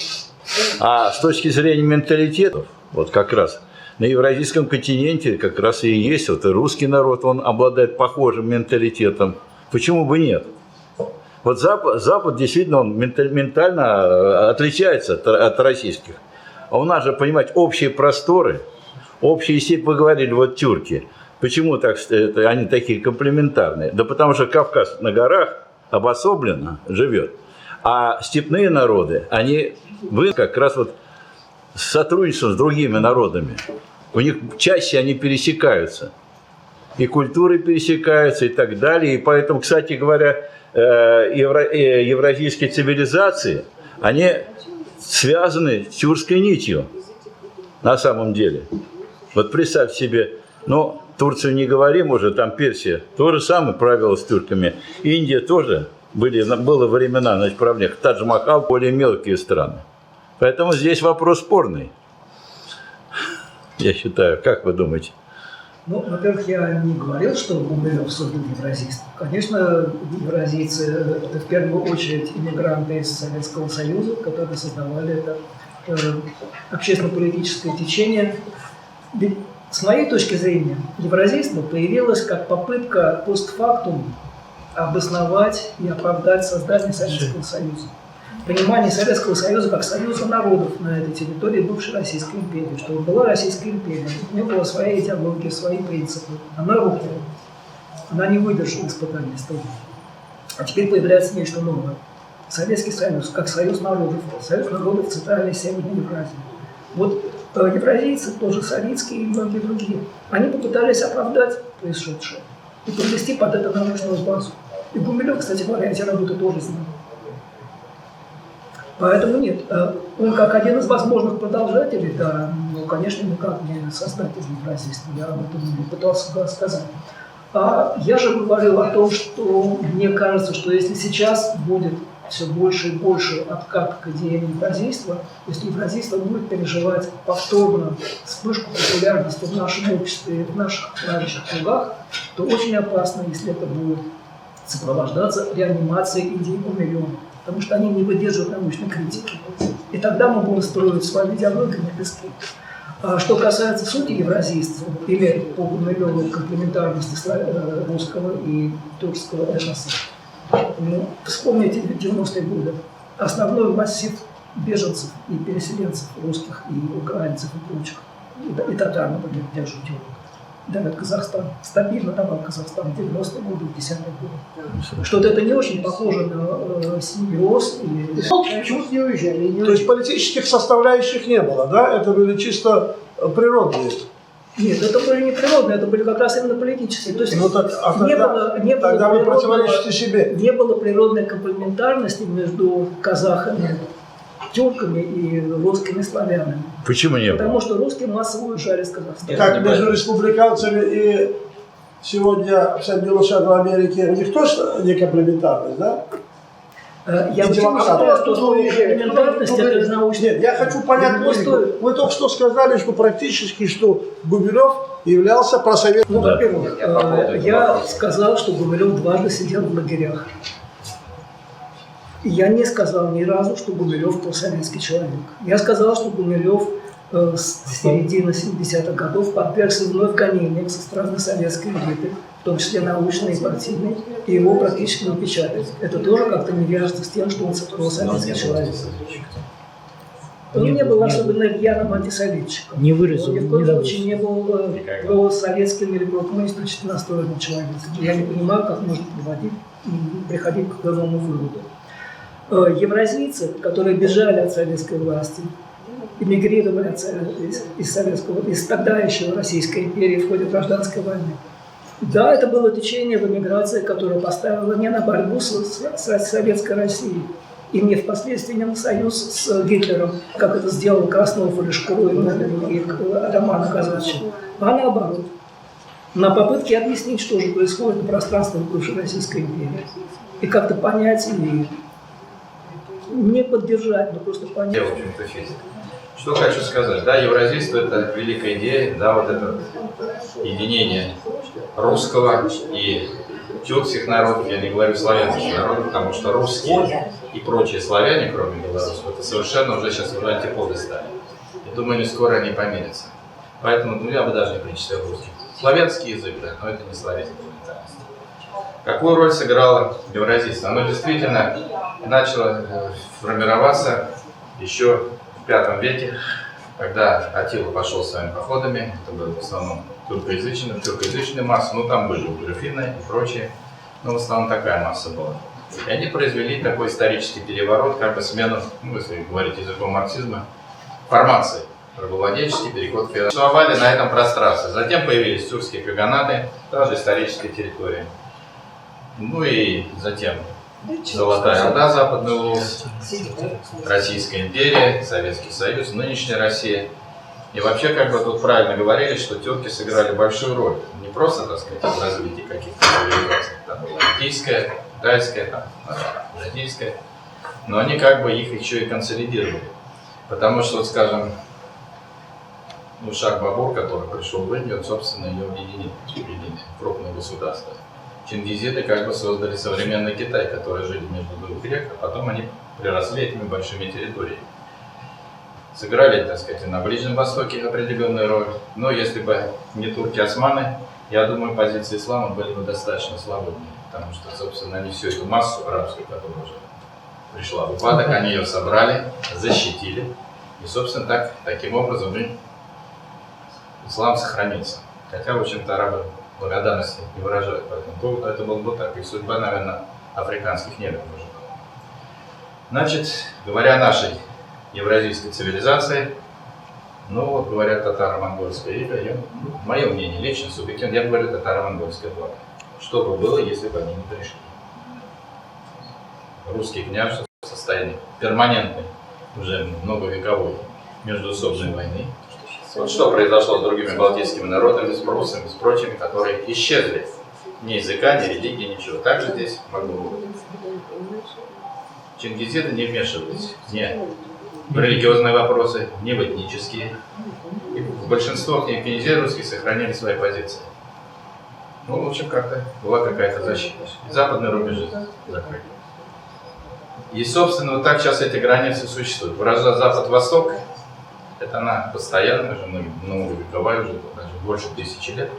А с точки зрения менталитетов, вот как раз на евразийском континенте как раз и есть вот и русский народ, он обладает похожим менталитетом. Почему бы нет? Вот Запад действительно он ментально отличается от российских. А у нас же, понимаете, общие просторы, общие степи, вы говорили, вот тюрки. Почему так, они такие комплементарные? Да потому что Кавказ на горах обособленно живет. А степные народы, они как раз вот с сотрудничеством с другими народами. У них чаще они пересекаются. И культуры пересекаются, и так далее. И поэтому, кстати говоря, евразийские цивилизации, они связаны с тюркской нитью на самом деле. Вот представь себе, ну, Турцию не говорим уже, там Персия, то же самое правило с тюрками. Индия тоже, было времена, значит, правления, Тадж-Махал, более мелкие страны. Поэтому здесь вопрос спорный, я считаю. Как вы думаете? Ну, во-первых, я не говорил, что Гумилев создал евразийство. Конечно, евразийцы – это в первую очередь иммигранты из Советского Союза, которые создавали это общественно-политическое течение. Ведь, с моей точки зрения, евразийство появилось как попытка постфактум обосновать и оправдать создание Советского Союза. Понимание Советского Союза как союза народов на этой территории бывшей Российской империи, что была Российская империя, у нее была своя идеология, свои принципы. Она рухнула, она не выдержала испытания истории. А теперь появляется нечто новое. Советский Союз, как союз народов Центральной и Северной Евразии. Вот евразийцы, тоже советские и многие другие, они попытались оправдать происшедшее и подвести под это научную базу. И Гумилев, кстати говоря, эти работы тоже знал. Поэтому нет, он как один из возможных продолжателей, да, но, конечно, никак не создатель евразийства, я об этом не пытался сказать. А я же говорил о том, что мне кажется, что если сейчас будет все больше и больше откат к идеям евразийства, если евразийство будет переживать повторно вспышку популярности в нашем обществе, в наших правящих кругах, то очень опасно, если это будет сопровождаться реанимацией идей Гумилева. Потому что они не выдерживают научной критики. И тогда мы будем строить свою идеологию на песке. А что касается сути евразийства, или по Гумилеву комплементарности русского и тюркского этноса, ну, вспомните 90-е годы. Основной массив беженцев и переселенцев русских, и украинцев, и прочих, и татар, например, держат тюрок. Давид Казахстан. Стабильно давал Казахстан в 90-е годы, в 10-е годы. Что-то это не очень похоже на симбиоз. Чуть не уезжали. То есть политических составляющих не было, да? Это были чисто природные. Нет, это были не природные, это были как раз именно политические. То есть ну, так, тогда вы противоречите себе. Не было природной комплементарности между казахами, тюрками и русскими славянами. Почему не было? Потому что русские массово уезжали из Казахстана. Как между республиканцами и сегодня в Соединенных Штатах Америки, у них тоже не комплементарность, да? Я почему считаю, что слово комплементарность это научно. Нет, я хочу понять логику. Вы только что сказали, что практически, что Гумилев являлся просоветским. Ну, во-первых, я сказал, что Гумилев дважды сидел в лагерях. И я не сказал ни разу, что Гумилев просоветский человек. Я сказал, что Гумилев с середины 70-х годов подвергся вновь гонениям со стороны советской элиты, в том числе научной и партийной, и его практически не печатают. Это тоже как-то не вяжется с тем, что он просоветский человек. Он не был особенно рьяным антисоветчиком. Не выразил, Он ни в коем случае не был просоветским или прокоммунистически настроенным человеком. Я не понимаю, как можно приходить к такому выводу. Евразийцы, которые бежали от советской власти, эмигрировали из тогда еще Российской империи в ходе гражданской войны. Да, это было течение в эмиграции, которое поставило не на борьбу с советской Россией, и не впоследствии не на союз с Гитлером, как это сделал Краснов или Шкуро и многие другие романы казачьи, а наоборот, на попытке объяснить, что же происходит на пространстве бывшей Российской империи, и как-то понять и не поддержать, но просто понять. Я, в общем-то, физик. Что хочу сказать, да, евразийство – это великая идея, да, вот это единение русского и тюркских народов, я не говорю славянских народов, потому что русские и прочие славяне, кроме белорусов, это совершенно уже сейчас уже антиподы стали. Я думаю, не скоро они помирятся. Поэтому, ну, я бы даже не причислял русский. Славянский язык, да, но это не славянская ментальность. Какую роль сыграло евразийство? Оно действительно начало формироваться еще в V веке, когда Аттила пошел своими походами, это было в основном тюркоязычная масса, ну там были графины и прочие, но в основном такая масса была. И они произвели такой исторический переворот, как бы смену, ну, если говорить языком марксизма, формации, рабовладельческий переход к феодализму. Существовали на этом пространстве. Затем появились тюркские каганаты, тоже историческая территория. Ну и затем Золотая Орда, Западный Улус, Российская империя, Советский Союз, нынешняя Россия. И вообще, как бы тут правильно говорили, что тюрки сыграли большую роль. Не просто, так сказать, в развитии каких-то цивилизаций. Там была индийская, китайская, там, индийская. Но они как бы их еще и консолидировали. Потому что, вот, скажем, ну, Шах-Бабур, который пришел в Индию, он, собственно, ее объединил, крупное государство. Чингизиды как бы создали современный Китай, которые жили между двух рек, а потом они приросли этими большими территориями. Сыграли, так сказать, и на Ближнем Востоке определенную роль. Но если бы не турки-османы, я думаю, позиции ислама были бы достаточно свободны. Потому что, собственно, они всю эту массу арабскую, которая уже пришла в упадок, они ее собрали, защитили. И, собственно, таким образом ислам сохранился. Хотя, в общем-то, арабы благодарности не выражают по этому поводу. Это было бы так. И судьба, наверное, африканских негров уже. Значит, говоря о нашей евразийской цивилизации, ну вот говорят татаро-монгольская ига, мое мнение, лично субъективно, я говорю татаро-монгольское благо. Что бы было, если бы они не пришли? Русские княжества в состоянии перманентной, уже многовековой междуусобной войны. Вот что произошло с другими балтийскими народами, с пруссами, с прочими, которые исчезли. Ни языка, ни религии, ничего. Также здесь могло быть. Чингизиды не вмешивались ни в религиозные вопросы, ни в этнические. И большинство князей русских сохранили свои позиции. Ну, в общем, как-то была какая-то защита. Западные рубежи закрыли. И, собственно, вот так сейчас эти границы существуют. Вражда Запад-Восток, это она постоянно, уже многовековая, уже даже больше 1000 лет.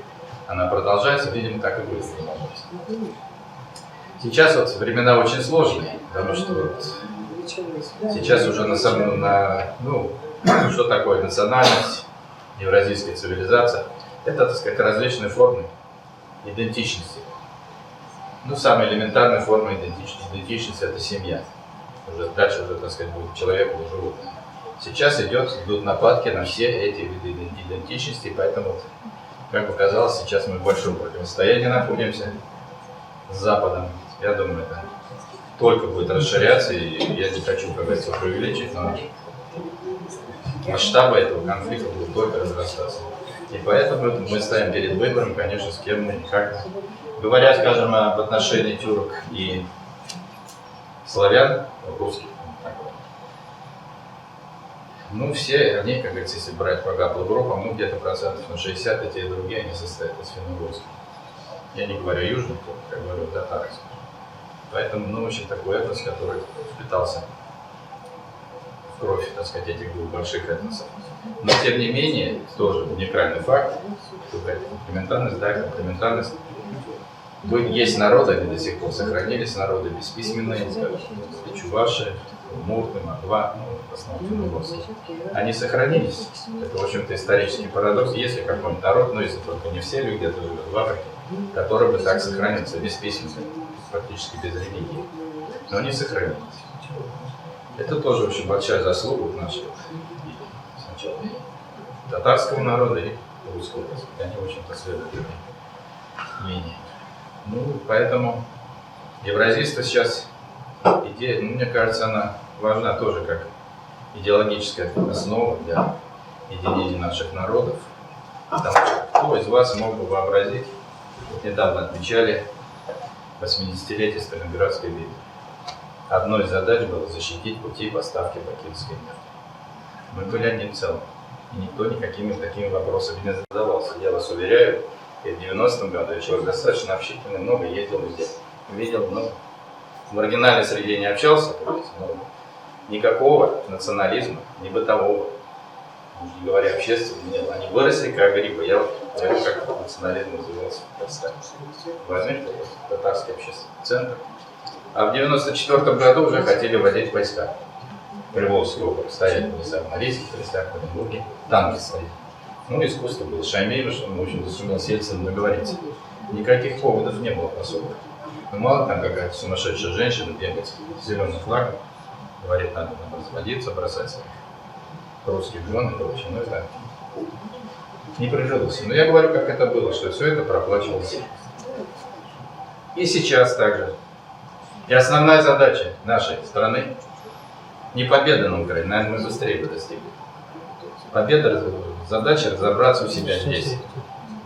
Она продолжается, видимо, так и будет продолжаться. Сейчас вот времена очень сложные, потому что вот сейчас уже что такое национальность, евразийская цивилизация, это, так сказать, различные формы идентичности. Ну, самая элементарная форма идентичности – это семья. Уже дальше уже, так сказать, будет человек или животное. Сейчас идут нападки на все эти виды идентичности, поэтому, как показалось, сейчас мы в большом противостоянии находимся с Западом. Я думаю, это только будет расширяться, и я не хочу, как говорится, преувеличить, но масштабы этого конфликта будут только разрастаться. И поэтому мы стоим перед выбором, конечно, с кем мы и как. Говоря, скажем, об отношении тюрок и славян, русских, ну, все они, как говорится, если брать по гаплогруппам, ну, где-то процентов на 60 и те и другие, они состоят из финно-угорских. Я не говорю южных, я говорю татары. Поэтому, ну, очень такой этнос, который впитался в кровь, так сказать, этих двух больших этносов. Но, тем не менее, тоже уникальный факт, комплементарность, да, комплементарность. Есть народы, они до сих пор сохранились, народы бесписьменные, чуваши, мурты, мордва, ну, в основном финно-угорские. Они сохранились. Это, в общем-то, исторический парадокс. Если какой-нибудь народ, ну, если только не все люди, где-то живут в Африке, который бы так сохранился, бесписьменный, практически без религии. Но они сохранились. Это тоже очень большая заслуга нашего сначала татарского народа и русского. Они, в общем-то, следуют мнению. Ну, поэтому евразийство сейчас, идея, ну, мне кажется, она важна тоже как идеологическая основа для единения наших народов. Потому что кто из вас мог бы вообразить, вот недавно отмечали 80-летие Сталинградской битвы. Одной из задач было защитить пути поставки бакинской нефти. Мы были одним целым. И никто никакими такими вопросами не задавался. Я вас уверяю, и в 90-м году я человек достаточно общительный, много ездил везде. Видел много. В маргинальной среде не общался, но никакого национализма, ни бытового, не говоря общественного, нет. Они выросли как грибы. Я говорю, как национализм назывался. Возьмите татарский общественный центр. А в 94-м году уже хотели вводить войска. Приволжский округ стояли в Норильских лесах, в Оренбурге, танки стояли. Ну, искусство было. Шаймеева, что он, в общем-то, сумел с Ельциным договориться. Никаких поводов не было особо. Ну, мало там какая-то сумасшедшая женщина бегает с зеленым флагом, говорит, надо разводиться, бросать своих русских жен и прочее. Ну, это не прижилось. Но я говорю, как это было, что все это проплачивалось. И сейчас также. И основная задача нашей страны не победа на Украине, наверное, мы быстрее бы достигли. Победа, задача разобраться у себя здесь.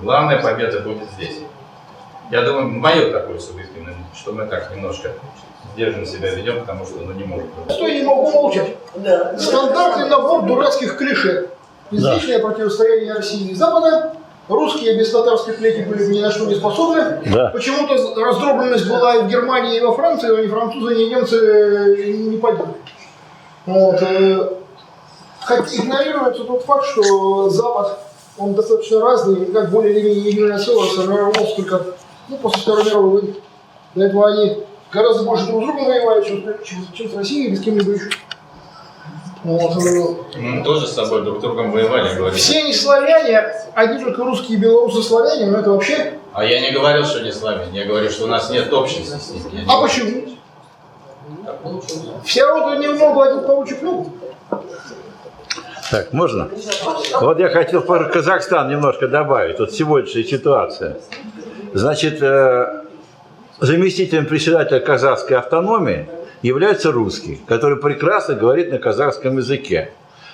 Главная победа будет здесь. Я думаю, мое такое субъективное, что мы так немножко сдержанно себя ведем, потому что не можем. Что я не могу молчать? Да. Стандартный набор дурацких клише. Излишнее противостояние России и Запада. Русские без татарской плети были ни на что не способны. Да. Почему-то раздробленность была и в Германии, и во Франции, но ни французы, ни немцы не погибли. Вот. Хотя игнорируется тот факт, что Запад, он достаточно разный, как более или менее единая целая сформировалась только после Второй мировой войны. Для этого они гораздо больше друг с другом воевали, чем с Россией, без кем-либо еще. Вот. Мы тоже с собой друг с другом воевали, говорили. Все они славяне, одни только русские и белорусы славяне, но это вообще... А я не говорил, что не славяне, я говорю, что у нас нет общности с ними. А почему? Все роды немного один паучий клюв. Так, можно? Вот я хотел про Казахстан немножко добавить. Вот сегодняшняя ситуация. Значит, заместителем председателя казахской автономии является русский, который прекрасно говорит на казахском языке.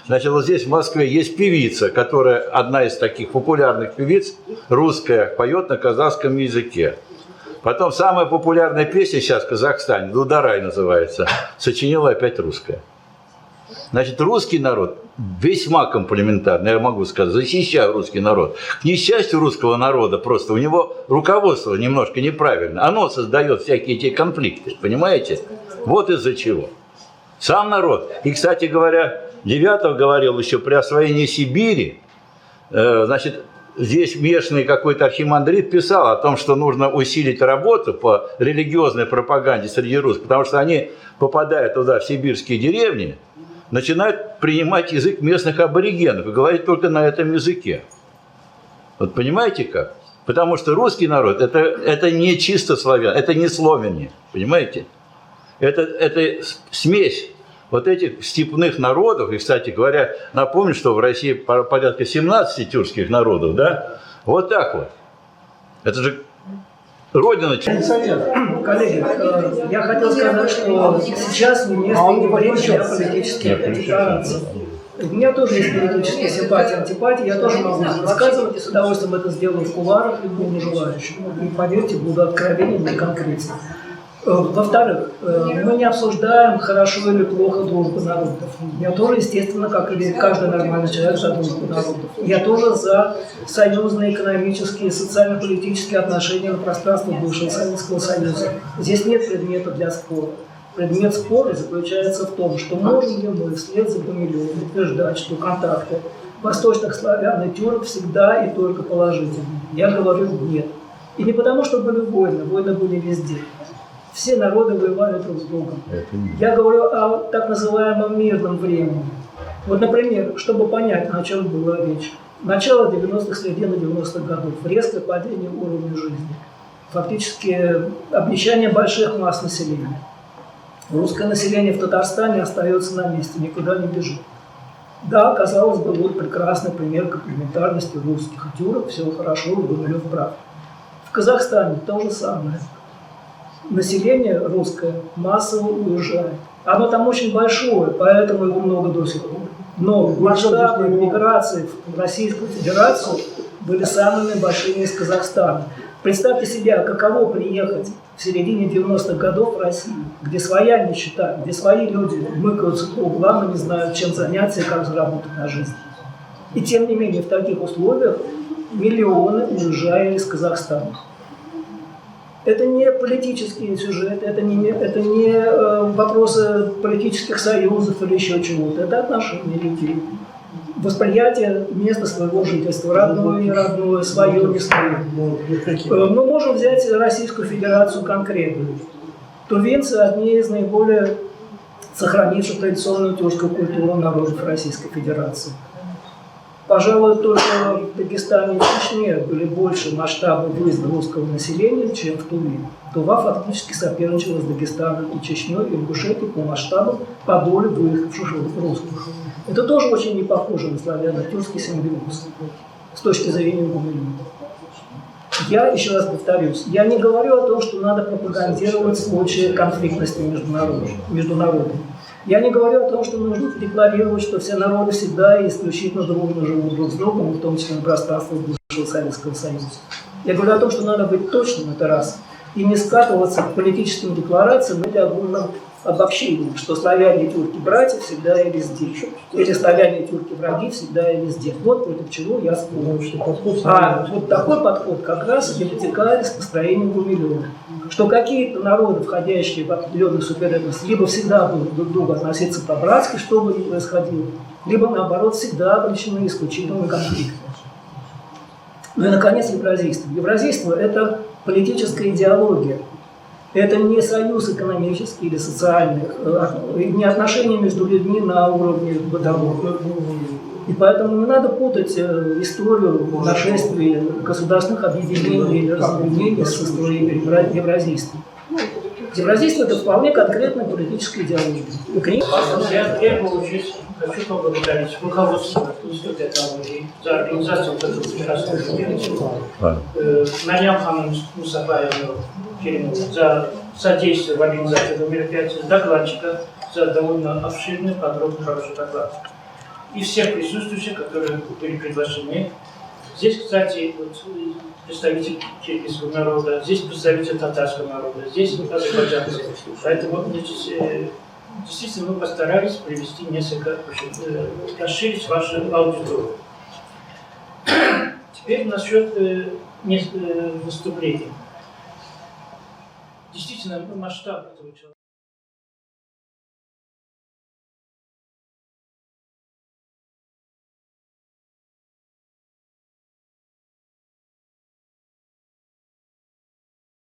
Значит, вот здесь в Москве есть певица, которая одна из таких популярных певиц, русская, поет на казахском языке. Потом самая популярная песня сейчас в Казахстане, «Дударай» называется, сочинила опять русская. Значит, русский народ весьма комплементарный, я могу сказать, защищаю русский народ. К несчастью русского народа просто у него руководство немножко неправильно. Оно создает всякие эти конфликты, понимаете? Вот из-за чего. Сам народ. И, кстати говоря, Девятов говорил еще при освоении Сибири, значит, здесь местный какой-то архимандрит писал о том, что нужно усилить работу по религиозной пропаганде среди русских, потому что они, попадая туда, в сибирские деревни, начинают принимать язык местных аборигенов и говорить только на этом языке. Вот понимаете как? Потому что русский народ это не чисто славян, это не славяне, понимаете? Это смесь вот этих степных народов. И, кстати говоря, напомню, что в России порядка 17 тюркских народов, да? Вот так вот. Это же родина. Коллеги, я хотел сказать, что сейчас не место не время для политических деклараций. У меня тоже есть политические симпатии, антипатии, я тоже могу рассказывать, и с удовольствием это сделаю в кулуарах любому желающему. И поверьте, буду откровенен и конкретен. Во-вторых, мы не обсуждаем, хорошо или плохо дружбу народов. Я тоже, естественно, как и каждый нормальный человек, за дружбу народов. Я тоже за союзные экономические, социально-политические отношения на пространстве бывшего Советского Союза. Здесь нет предмета для спора. Предмет спора заключается в том, что можем ли мы вслед за Гумилевым утверждать, что контакты восточных славян и тюрок всегда и только положительные. Я говорю нет. И не потому, что были войны были везде. Все народы воевали друг с другом. Я говорю о так называемом мирном времени. Вот, например, чтобы понять, о чем была речь. Начало 90-х, середина 90-х годов. Резкое падение уровня жизни. Фактически обнищание больших масс населения. Русское население в Татарстане остается на месте, никуда не бежит. Да, казалось бы, вот прекрасный пример комплементарности русских и тюрок, все хорошо, Гумилев прав. В Казахстане то же самое. Население русское массово уезжает. Оно там очень большое, поэтому его много до сих пор. Но масштабы миграции в Российскую Федерацию были самыми большими из Казахстана. Представьте себе, каково приехать в середине 90-х годов в Россию, где своя нищета, где свои люди мыкаются по углам и не знают, чем заняться и как заработать на жизнь. И тем не менее, в таких условиях миллионы уезжали из Казахстана. Это не политические сюжеты, это не вопросы политических союзов или еще чего-то. Это отношения людей. Восприятие места своего жительства, родное, не родное, свое, не свое. Мы можем взять Российскую Федерацию конкретно. Тувинцы – одни из наиболее сохранивших традиционную тюркскую культуру народов Российской Федерации. Пожалуй, только в Дагестане и Чечне были больше масштабы выезда русского населения, чем в Туве. Тува фактически соперничала с Дагестаном и Чечней, и Ингушетией по масштабам, по доле выехавших русских. Это тоже очень не похоже на славяно-тюркский симбиоз с точки зрения Гумилева. Я еще раз повторюсь, я не говорю о том, что надо пропагандировать случаи конфликтности между народами. Я не говорю о том, что нужно декларировать, что все народы всегда и исключительно дружно живут друг с другом, в том числе на пространстве бывшего Советского Союза. Я говорю о том, что надо быть точным, это раз, и не скатываться к политическим декларациям или огромным обобщением, что славяне и тюрки братья всегда и везде, или славяне и тюрки враги всегда и везде. Вот против чего я спорю. А вот такой подход как раз и вытекает из построения Гумилева, что какие-то народы, входящие в определенный суверенность, либо всегда будут друг к другу относиться по-братски, что бы ни происходило, либо наоборот всегда обречены исключительно на конфликт. Ну и наконец евразийство. Евразийство – это политическая идеология. Это не союз экономический или социальный, не отношения между людьми на уровне бытового. И поэтому не надо путать историю нашествия государственных объединений или разъединений с историей евразийства. Евразийство – это вполне конкретная политическая идеология. Я хочу поблагодарить руководство Института экологии за организацию этого прекрасного мероприятия, Нарьям Хану Мусафаеву за содействие в организации этого мероприятия, докладчика за довольно обширный, подробный, хороший доклад. И всех присутствующих, которые были приглашены. Здесь, кстати, вот, представитель черкесского народа, здесь представитель татарского народа, здесь азербайджанцы. Поэтому действительно мы постарались привести несколько, расширить вашу аудиторию. Теперь насчет выступлений. Действительно, масштаб этого человека.